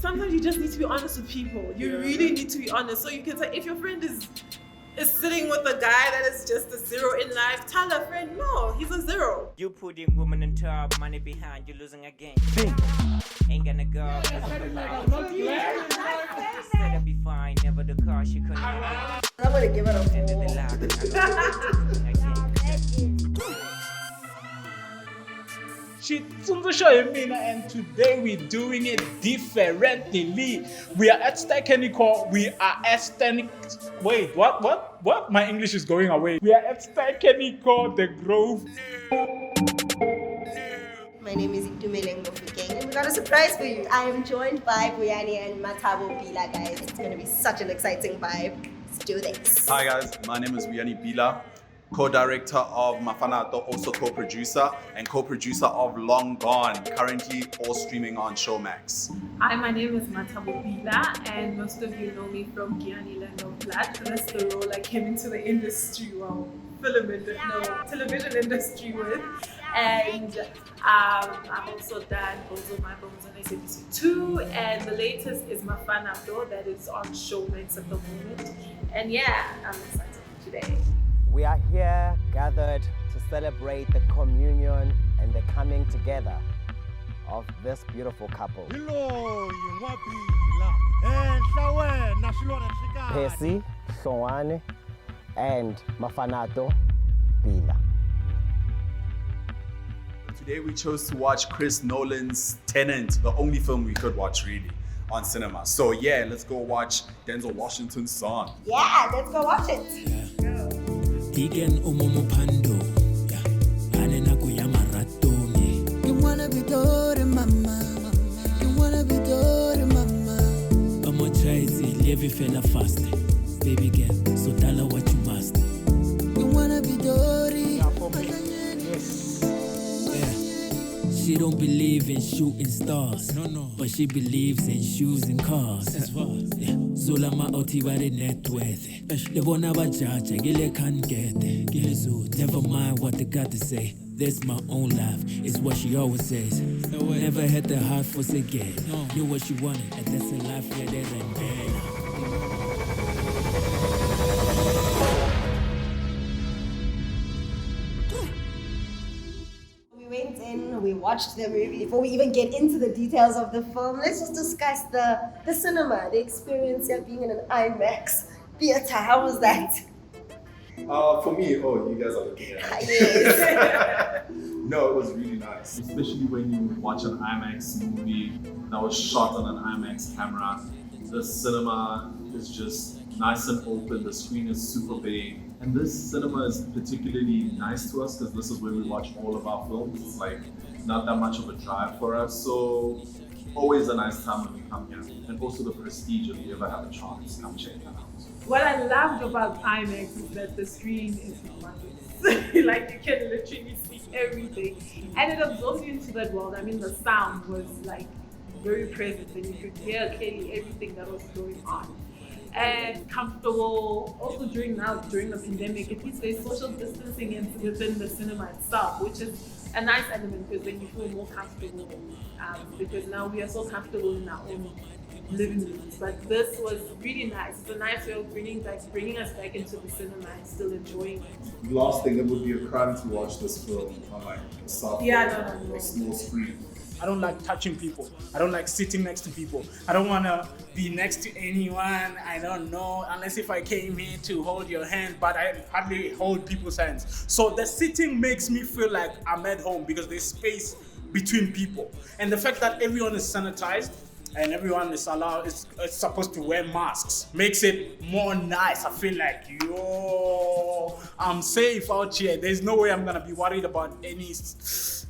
sometimes you just need to be honest with people. You really need to be honest. So you can say, if your friend is sitting with a guy that is just a zero in life, tell a friend, no, he's a zero. You putting women in top, money behind, you losing again. Ain't gonna go. Said I'd be fine, never the car, she couldn't. I'm gonna give it a 4. Xitsundzuxo Himina, and today we're doing it differently. We are at Stekenico. We are at Wait, what? My English is going away. We are at Stekenico, the Grove. My name is Tumee and we got a surprise for you. I am joined by Vuyani and Mathabo Bila, guys. It's gonna be such an exciting vibe. Let's do this. Hi guys, my name is Vuyani Bila, co-director of Mafanato, also co-producer, and co-producer of Long Gone, currently all streaming on Showmax. Hi, my name is Mathabo Bila, and most of you know me from Vuyani Land of Blood. That's the role I came into the industry, television industry with. And I've also done Bones of My Bones on Ep3 2, and the latest is Mafanato, that is on Showmax at the moment. And yeah, I'm excited for today. We are here gathered to celebrate the communion and the coming together of this beautiful couple. Pesi, Vuyani, and Mafanato, Bila. Today we chose to watch Chris Nolan's Tenet, the only film we could watch really on cinema. So yeah, let's go watch Denzel Washington's son. Yeah, let's go watch it. Tigen umumupando, anena kuyamaratoni. You wanna be dore mama, you wanna be dore mama. I'ma try to live it fella fast, baby girl. So tell her what you must. You wanna be dore. She don't believe in shooting stars, no. But she believes in shoes and cars. That's what. Zulama oti wari net worth. Lebona bajaja, gile can get it. Never mind what they got to say. This my own life, is what she always says. Never had the heart for again. Knew what she wanted, and that's a life yeah, there and there. We watched the movie. Before we even get into the details of the film, let's just discuss the cinema, the experience of being in an IMAX theater. How was that? For me, you guys are looking at it. Yes. No, it was really nice. Especially when you watch an IMAX movie that was shot on an IMAX camera. The cinema is just nice and open, the screen is super big. And this cinema is particularly nice to us because this is where we watch all of our films. It's like not that much of a drive for us, so always a nice time when we come here. And also the prestige, if you ever have a chance, come check that out. What I loved about IMAX is that the screen is humongous. Like you can literally see everything. And it absorbs you into that world. I mean, the sound was like very present and you could hear clearly everything that was going on. And comfortable, also during the pandemic, at least there's social distancing within the cinema itself, which is a nice element because then you feel more comfortable. Because now we are so comfortable in our own living rooms. But this was really nice. It's a nice way of bringing us back into the cinema and still enjoying it. Last thing, it would be a crime to watch this film on like a soft or small screen. I don't like touching people. I don't like sitting next to people. I don't want to be next to anyone I don't know, unless if I came here to hold your hand, but I hardly hold people's hands. So the sitting makes me feel like I'm at home because there's space between people. And the fact that everyone is sanitized and everyone is allowed, is supposed to wear masks, makes it more nice. I feel like, I'm safe out here. There's no way I'm gonna be worried about any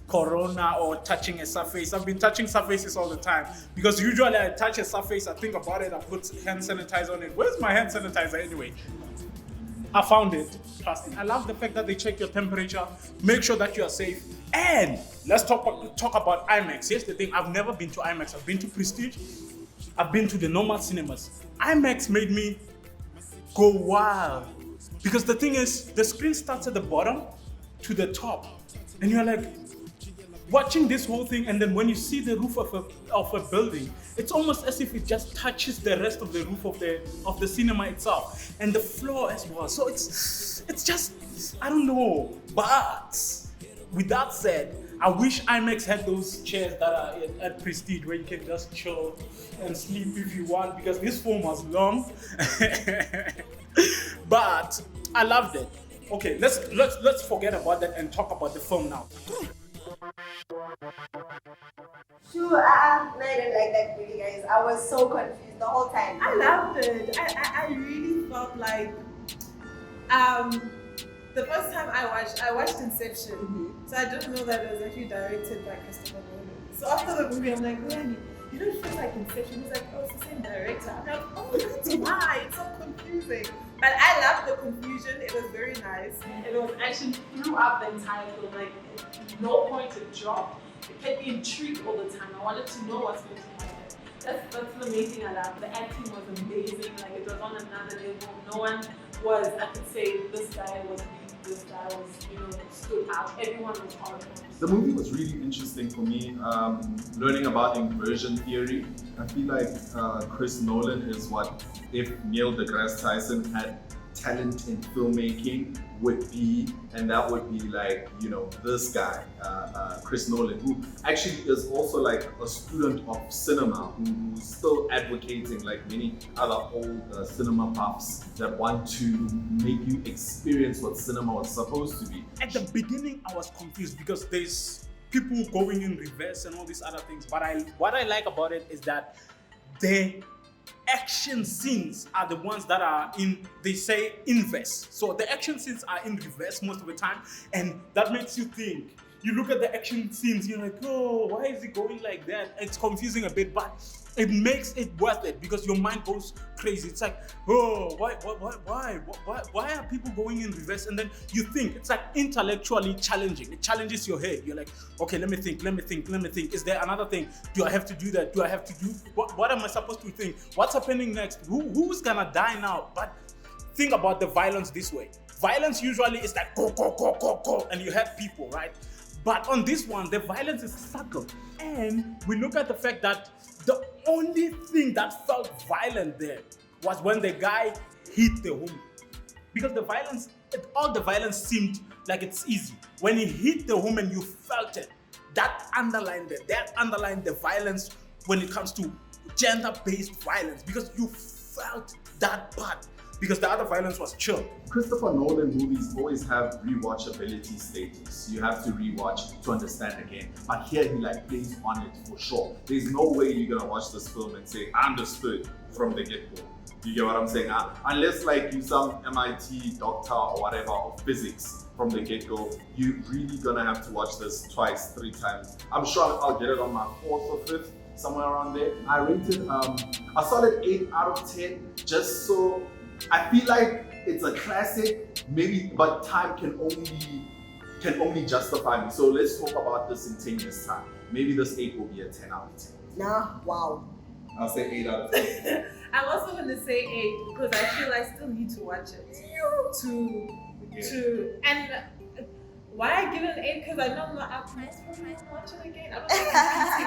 corona or touching a surface. I've been touching surfaces all the time because usually I touch a surface, I think about it, I put hand sanitizer on it. Where's my hand sanitizer anyway? I found it. Trust me. I love the fact that they check your temperature, make sure that you are safe. And let's talk about IMAX. Here's the thing, I've never been to IMAX. I've been to Prestige, I've been to the normal cinemas. IMAX made me go wild because the thing is, the screen starts at the bottom to the top, and you're like watching this whole thing, and then when you see the roof of a building, It's almost as if it just touches the rest of the roof of the cinema itself and the floor as well. So it's just, I don't know. But with that said, I wish IMAX had those chairs that are at Prestige where you can just chill and sleep if you want, because this film was long. But I loved it. Okay, let's forget about that and talk about the film now. Sure, no, I didn't like that movie, guys. I was so confused the whole time. I loved it. I really felt like the first time I watched Inception. So I didn't know that it was actually directed by Christopher Nolan. So after the movie, I'm like, Vuyani, you don't feel like Inception? He's like, oh, it's the same director. I'm like, oh, that's why. It's so confusing. But I loved the confusion. It was very nice. It was actually throughout the entire film, like no point to drop. It kept me intrigued all the time. I wanted to know what's going to happen. That's the main thing I loved. The acting was amazing. Like it was on another level. No one was, I could say, this guy was weak, this guy was, stood out. Everyone was horrible. The movie was really interesting for me, learning about inversion theory. I feel like Chris Nolan is what if Neil deGrasse Tyson had talent in filmmaking would be, and that would be like, this guy, Chris Nolan, who actually is also like a student of cinema, who's still advocating like many other old cinema buffs that want to make you experience what cinema was supposed to be. At the beginning, I was confused because there's people going in reverse and all these other things. But what I like about it is that the action scenes are the ones that are they say inverse. So the action scenes are in reverse most of the time, and that makes you think. You look at the action scenes, you're like, oh, why is it going like that? It's confusing a bit, but it makes it worth it because your mind goes crazy. It's like, oh, why are people going in reverse? And then you think, it's like intellectually challenging. It challenges your head. You're like, okay, let me think. Is there another thing? Do I have to do that? Do I have to do, what am I supposed to think? What's happening next? Who's gonna die now? But think about the violence this way. Violence usually is like, go, and you have people, right? But on this one, the violence is subtle. And we look at the fact that the only thing that felt violent there was when the guy hit the woman. Because all the violence seemed like it's easy. When he hit the woman, you felt it. That underlined the violence when it comes to gender-based violence, because you felt that part. Because the other violence was chill. Christopher Nolan movies always have rewatchability status. You have to rewatch to understand again. But here he plays on it for sure. There's no way you're gonna watch this film and say, I understood from the get-go. You get what I'm saying? Unless you some MIT doctor or whatever of physics from the get-go, you're really gonna have to watch this twice, 3 times. I'm sure I'll get it on my 4th or 5th, somewhere around there. I rated a solid 8 out of 10, just so I feel like it's a classic, maybe, but time can only justify me. So let's talk about this in 10 years' time. Maybe this 8 will be a 10 out of 10. Nah, wow. I'll say 8 out of 10. I'm also going to say 8 because I feel I still need to watch it. And why I give it an 8? Because I know I'm most probably not watch it again. I don't like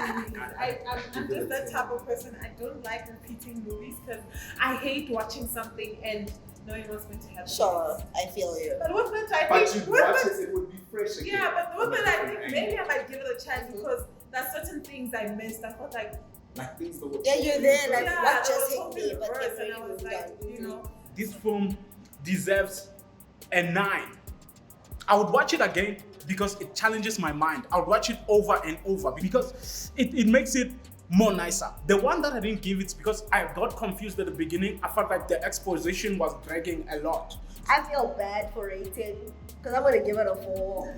repeating movies. I'm just that type of person. I don't like repeating movies because I hate watching something and knowing what's going to happen. Sure, I feel you. But with that, I But think. you watch it would be fresh again. Yeah, but with that, I think maybe I might give it a chance because there's certain things I missed. I felt like. Things that were You're there, what it just was hit me, but reverse, everything and I was was This film deserves a 9. I would watch it again because it challenges my mind. I would watch it over and over because it makes it more nicer. The one that I didn't give it because I got confused at the beginning. I felt like the exposition was dragging a lot. I feel bad for rating because I'm gonna give it a 4.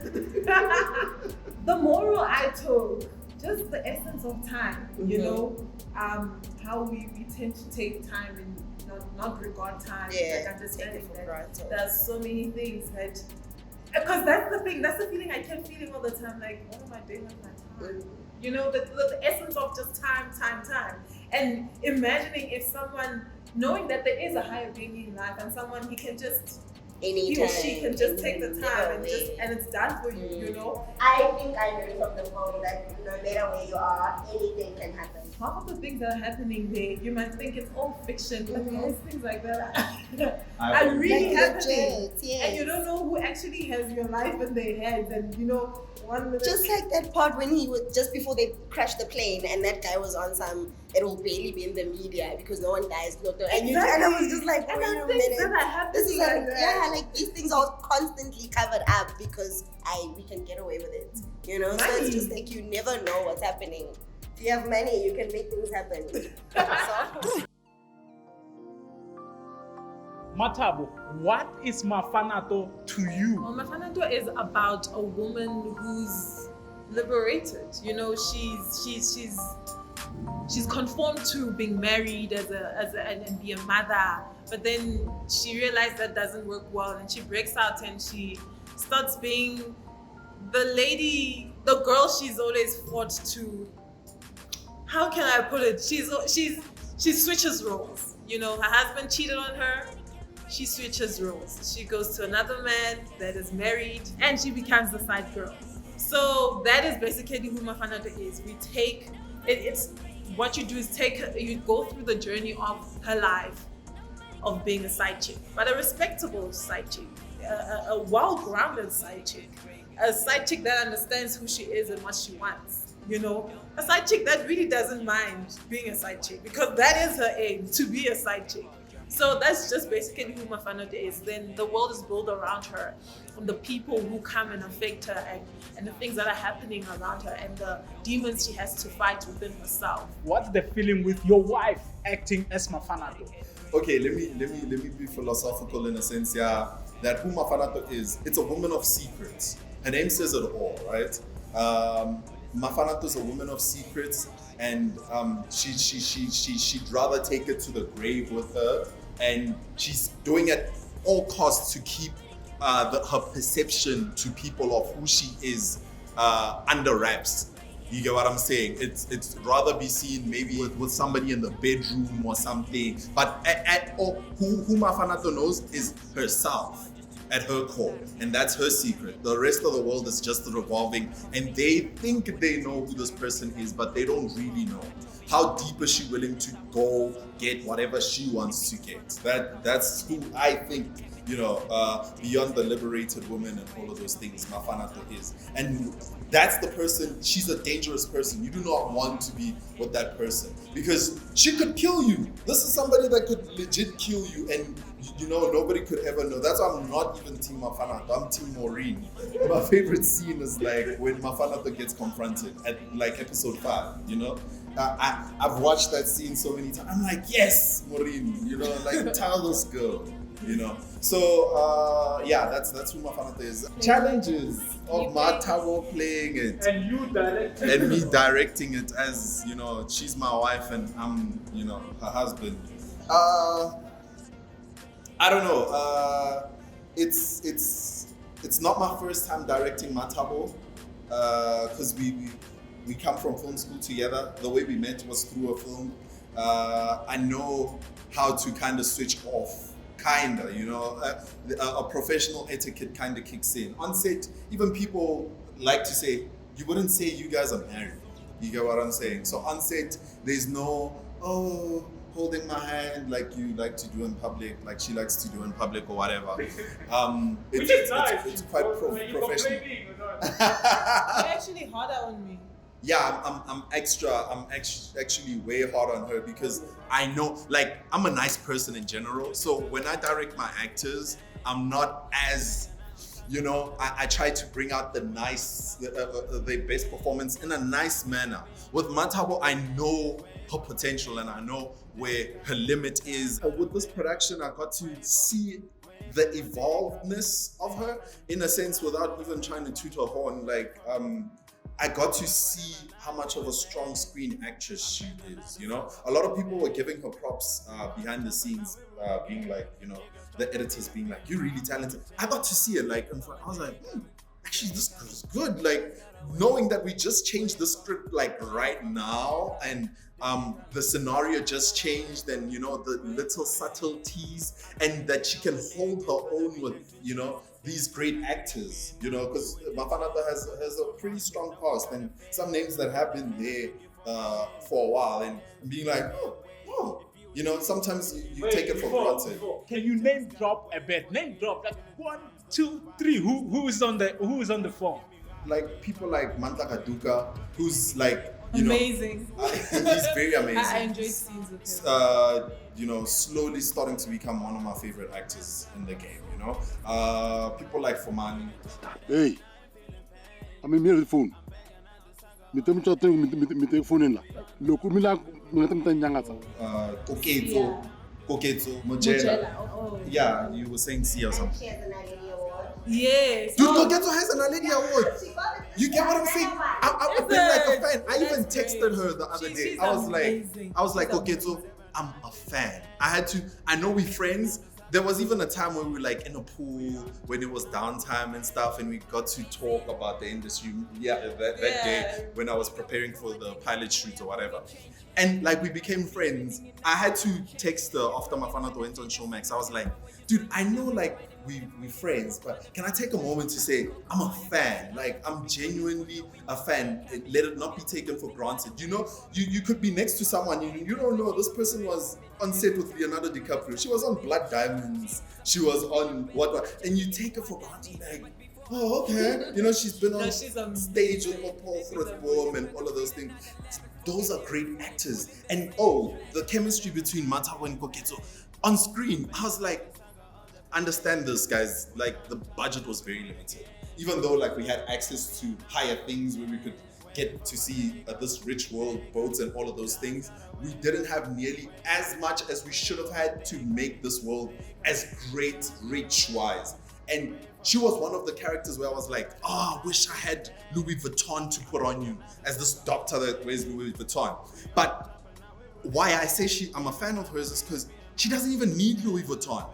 The moral I took, just the essence of time, how we tend to take time and not regard time, understanding that there's so many things that. Because that's the thing, that's the feeling I kept feeling all the time, like, what am I doing with my time? The essence of just time. And imagining if someone, knowing that there is a higher being in life and someone he can just anytime. he or she can just take the time and way. and it's done for you, you know? I think I learned from the film that no matter where you are, anything can happen. Half of the things that are happening there, you might think it's all fiction, but those things like that are really Like happening. legit, yes. And you don't know who actually has your life in their heads. And you know, 1 minute. Just like that part when he was just before they crashed the plane, and that guy was on some. It will barely be in the media because no one dies. No, and I was just like, And wait I a think minute. that are happening This is like that. like these things are constantly covered up because we can get away with it. You know, so Money. it's just like you never know what's happening. If you have money, you can make things happen. So, Mathabo, what is Mafanato to you? Well, Mafanato is about a woman who's liberated. You know, she's conformed to being married and be a mother, but then she realized that doesn't work well, and she breaks out and she starts being the girl she's always fought to. How can I put it? She switches roles. You know, her husband cheated on her. She switches roles. She goes to another man that is married, and she becomes the side girl. So that is basically who Mafanato is. We take it's what you do is you go through the journey of her life of being a side chick, but a respectable side chick, a well-grounded side chick, a side chick that understands who she is and what she wants. You know, a side chick that really doesn't mind being a side chick because that is her aim, to be a side chick. So that's just basically who Mafanato is. Then the world is built around her, from the people who come and affect her, and the things that are happening around her, and the demons she has to fight within herself. What's the feeling with your wife acting as Mafanato? Okay, let me be philosophical in a sense, yeah. That who Mafanato is, it's a woman of secrets. Her name says it all, right? Mafanato is a woman of secrets, and she'd rather take it to the grave with her, and she's doing at all costs to keep her perception to people of who she is under wraps. You get what I'm saying? It's rather be seen maybe with somebody in the bedroom or something, but at all, who Mafanato knows is herself at her core, and that's her secret. The rest of the world is just revolving, and they think they know who this person is, but they don't really know. How deep is she willing to go get whatever she wants to get? That's who I think, you know, beyond the liberated woman and all of those things, Mafanato is. And that's the person, she's a dangerous person. You do not want to be with that person because she could kill you. This is somebody that could legit kill you, and you know, nobody could ever know. That's why I'm not even Team Mafanato, I'm Team Maureen. My favorite scene is like when Mafanato gets confronted at like episode 5, you know? I've watched that scene so many times. I'm like, yes, Maureen, you know, like tell this girl, you know. So yeah, that's who Mafanato is. Challenges of Mathabo playing it. And you directing And me directing it as, you know, she's my wife and I'm, you know, her husband. I don't know. It's not my first time directing Mathabo, because we come from film school together. The way we met was through a film. I know how to kind of switch off, kinda, you know. A professional etiquette kind of kicks in. On set, even people like to say, you wouldn't say you guys are married. You get what I'm saying? So on set, there's no, holding my hand like you like to do in public, like she likes to do in public or whatever. It's quite professional. You're actually harder on me. Yeah, I'm actually way hard on her because I know, like, I'm a nice person in general. So when I direct my actors, I'm not as, you know, I try to bring out the best performance in a nice manner. With Mathabo, I know her potential and I know where her limit is. With this production, I got to see the evolvedness of her in a sense without even trying to toot her horn. Like, I got to see how much of a strong screen actress she is, you know? A lot of people were giving her props behind the scenes, being like, you know, the editors being like, you're really talented. I got to see it, like, in front. I was like, actually this is good. Like knowing that we just changed the script like right now, and the scenario just changed, and you know the little subtleties, and that she can hold her own with, you know, these great actors, you know, because Mafanato has a pretty strong cast and some names that have been there for a while, and being like, oh, you know, sometimes you take it for granted. Can you name drop a bit? Name drop like 1, 2, 3. Who is on the phone? Like people like Mantla Kaduka, who's like, you amazing. know, he's very amazing. I enjoyed scenes with him. You know, slowly starting to become one of my favorite actors in the game, you know. People like Vuyani. Hey, I'm in the phone. Me phone la. Loku mila Koketso, Mojela. Oh. Yeah, you were saying C or something. She has an Alidi award. Yes. Dude, Koketso has an Alidi award. She got it. You get what I'm saying? I've been like a fan. I even texted her the other day. She's I was amazing. like, Koketso, I'm a fan. I know we're friends. There was even a time when we were like in a pool when it was downtime and stuff, and we got to talk about the industry. Yeah, that day when I was preparing for the pilot shoot or whatever. And like we became friends. I had to text her after Mafanato went on Showmax. I was like, dude, I know like we're friends, but can I take a moment to say I'm a fan? Like I'm genuinely a fan. Let it not be taken for granted. You know, you could be next to someone you don't know. This person was on set with Leonardo DiCaprio. She was on Blood Diamonds. She was on what, and you take her for granted. Like, oh, okay. You know, she's been on stage with Paul Frithboom and all of those things. Those are great actors. And the chemistry between Mathabo and Koketso on screen, I was like, understand this, guys. Like the budget was very limited. Even though like we had access to higher things where we could get to see this rich world, boats and all of those things, we didn't have nearly as much as we should have had to make this world as great rich-wise. And she was one of the characters where I was like, I wish I had Louis Vuitton to put on you as this doctor that wears Louis Vuitton. But why I say I'm a fan of hers is because she doesn't even need Louis Vuitton.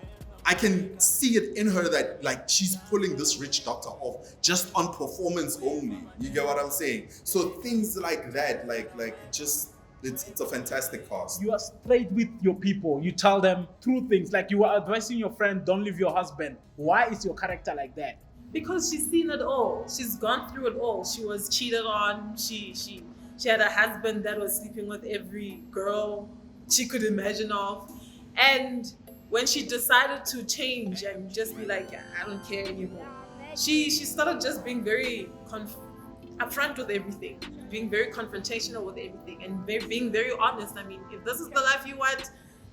I can see it in her that like she's pulling this rich doctor off just on performance only. You get what I'm saying? So things like that, like just it's a fantastic cast. You are straight with your people. You tell them true things. Like you are advising your friend, don't leave your husband. Why is your character like that? Because she's seen it all. She's gone through it all. She was cheated on. She had a husband that was sleeping with every girl she could imagine of. And when she decided to change and just be like, I don't care anymore, she started just being very upfront with everything, being very confrontational with everything, and being very honest. I mean, if this is the life you want,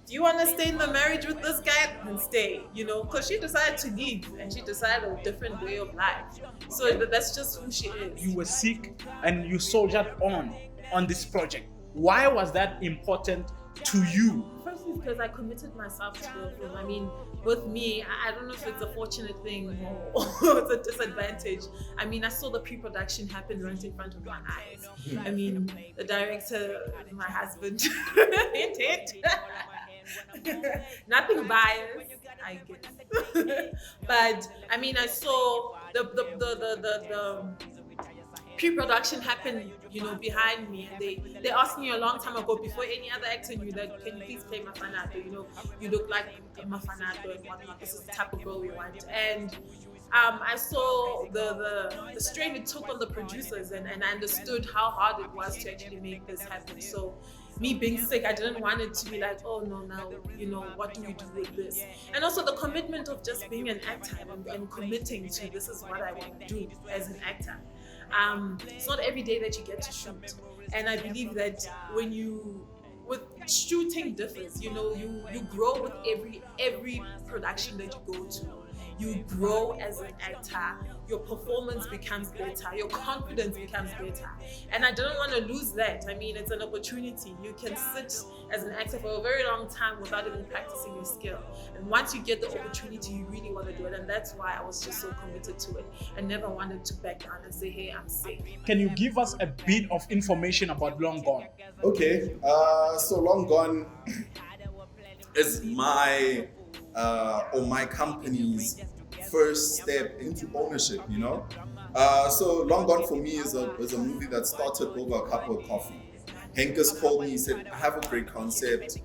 do you want to stay in the marriage with this guy? Then stay, you know, because she decided to leave and she decided a different way of life. So that's just who she is. You were sick and you soldiered on this project. Why was that important to you? Firstly, because I committed myself to the film. I mean, with me, I don't know if it's a fortunate thing or it's a disadvantage. I mean, I saw the pre-production happen right in front of my eyes. I mean, the director, my husband, hint. Nothing biased, I guess. But I mean, I saw the pre-production happened, you know, behind me. They asked me a long time ago, before any other actor knew, that can you please play Mafanato? You know, you look like Mafanato and whatnot. This is the type of role we want. And I saw the strain it took on the producers, and I understood how hard it was to actually make this happen. So me being sick, I didn't want it to be like, oh no, now, you know, what do we do with this? And also the commitment of just being an actor and committing to this is what I want to do as an actor. It's not every day that you get to shoot. And I believe that with shooting differs, you know, you grow with every production that you go to. You grow as an actor, your performance becomes better, your confidence becomes better. And I didn't want to lose that. I mean, it's an opportunity. You can sit as an actor for a very long time without even practicing your skill. And once you get the opportunity, you really want to do it. And that's why I was just so committed to it. I never wanted to back down and say, hey, I'm sick. Can you give us a bit of information about Long Gone? Okay, so Long Gone is my company's first step into ownership, you know? So Long Gone for me is a movie that started over a cup of coffee. Henkus called me, he said, I have a great concept.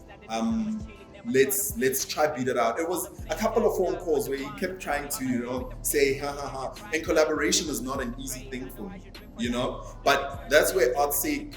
Let's try beat it out. It was a couple of phone calls where he kept trying to, you know, say ha ha ha. And collaboration is not an easy thing for me, you know? But that's where I'd say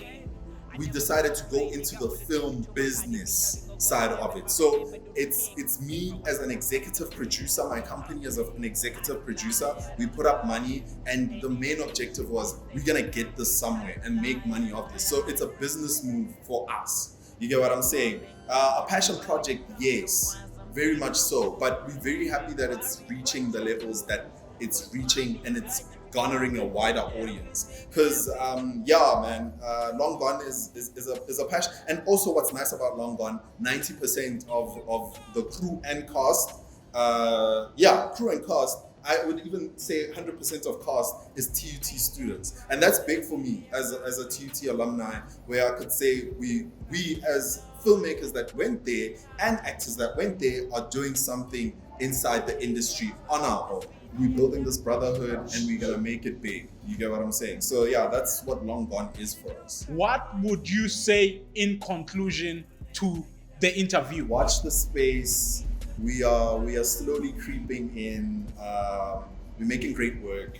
we decided to go into the film business side of it. So it's me as an executive producer, my company as an executive producer. We put up money, and the main objective was we're gonna get this somewhere and make money off this. So it's a business move for us. You get what I'm saying? A passion project, yes, very much so. But we're very happy that it's reaching the levels that it's reaching, and it's garnering a wider audience. Because yeah, man, Long Gone is a passion. And also, what's nice about Long Gone, 90% of the crew and cast, crew and cast, I would even say 100% of cast is TUT students. And that's big for me as a TUT alumni, where I could say we as filmmakers that went there and actors that went there are doing something inside the industry on our own. We're building this brotherhood, and we're gonna make it big. You get what I'm saying? So yeah, that's what Long Gone is for us. What would you say in conclusion to the interview? Watch the space. We are slowly creeping in. We're making great work.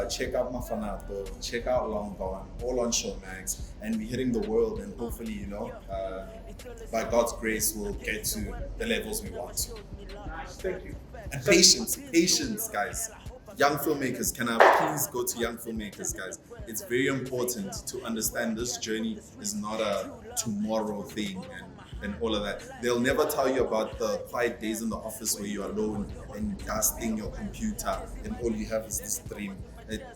Check out Mafanato, check out Long Gone, all on Showmax, and we're hitting the world, and hopefully, you know, by God's grace, we'll get to the levels we want to. Nice, thank you. And patience, guys. Young filmmakers, can I please go to young filmmakers, guys? It's very important to understand this journey is not a tomorrow thing and all of that. They'll never tell you about the quiet days in the office where you're alone and dusting your computer and all you have is this dream. It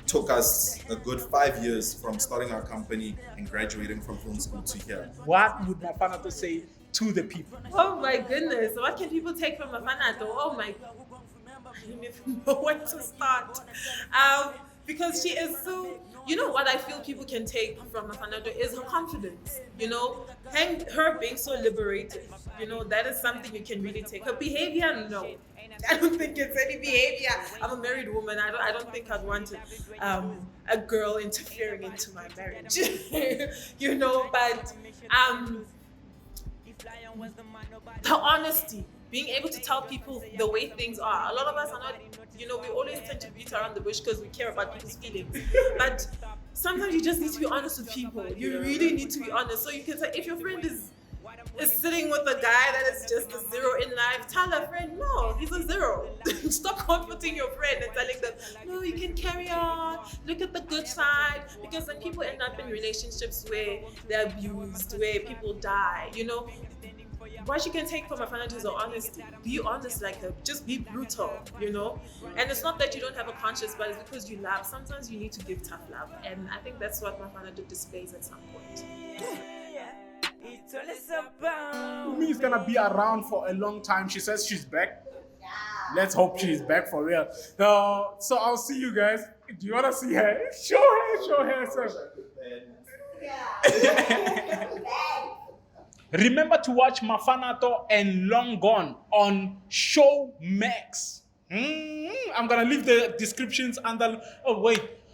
took us a good 5 years from starting our company and graduating from film school to here. What would Mafanato say to the people? Oh my goodness, what can people take from Mafanato? Oh my, I don't even know where to start. Because she is so, you know what I feel people can take from Mafanato is her confidence, you know, and her being so liberated, you know, that is something you can really take. Her behavior, no. I don't think it's any behavior. I'm a married woman. I don't think I'd want a girl interfering into my marriage, you know, but the honesty, being able to tell people the way things are. A lot of us are not, you know, we always tend to beat around the bush because we care about people's feelings. But sometimes you just need to be honest with people. You really need to be honest. So you can say, if your friend is sitting with a guy that is just a zero in life, tell a friend, no, he's a zero. Stop comforting your friend and telling them, no, you can carry on, look at the good side. Because then people end up in relationships where they're abused, where people die, you know. What you can take from Mafanato is honesty. Be honest like her. Just be brutal, you know? And it's not that you don't have a conscience, but it's because you love. Sometimes you need to give tough love. And I think that's what Mafanato displays at some point. Tumee is gonna be around for a long time. She says she's back. Let's hope she's back for real. So I'll see you guys. Do you wanna see her? Show her, sir. Remember to watch Mafanato and Long Gone on Showmax. I'm gonna leave the descriptions under.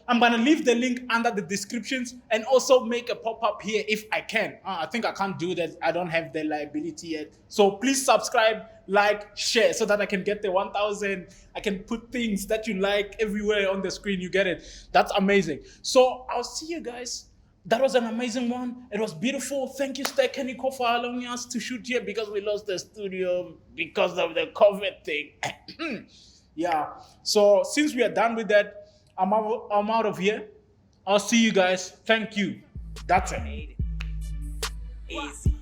I'm gonna leave the link under the descriptions and also make a pop-up here if I can. I think I can't do that. I don't have the liability yet. So please subscribe, like, share so that I can get the 1,000. I can put things that you like everywhere on the screen. You get it? That's amazing. So I'll see you guys. That was an amazing one. It was beautiful. Thank you, Stekenico, for allowing us to shoot here because we lost the studio because of the COVID thing. Yeah. So since we are done with that, I'm out of here. I'll see you guys. Thank you. That's it. Easy.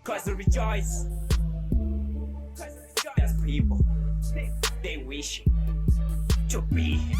Cause the rejoice. There's people. They wish to be here.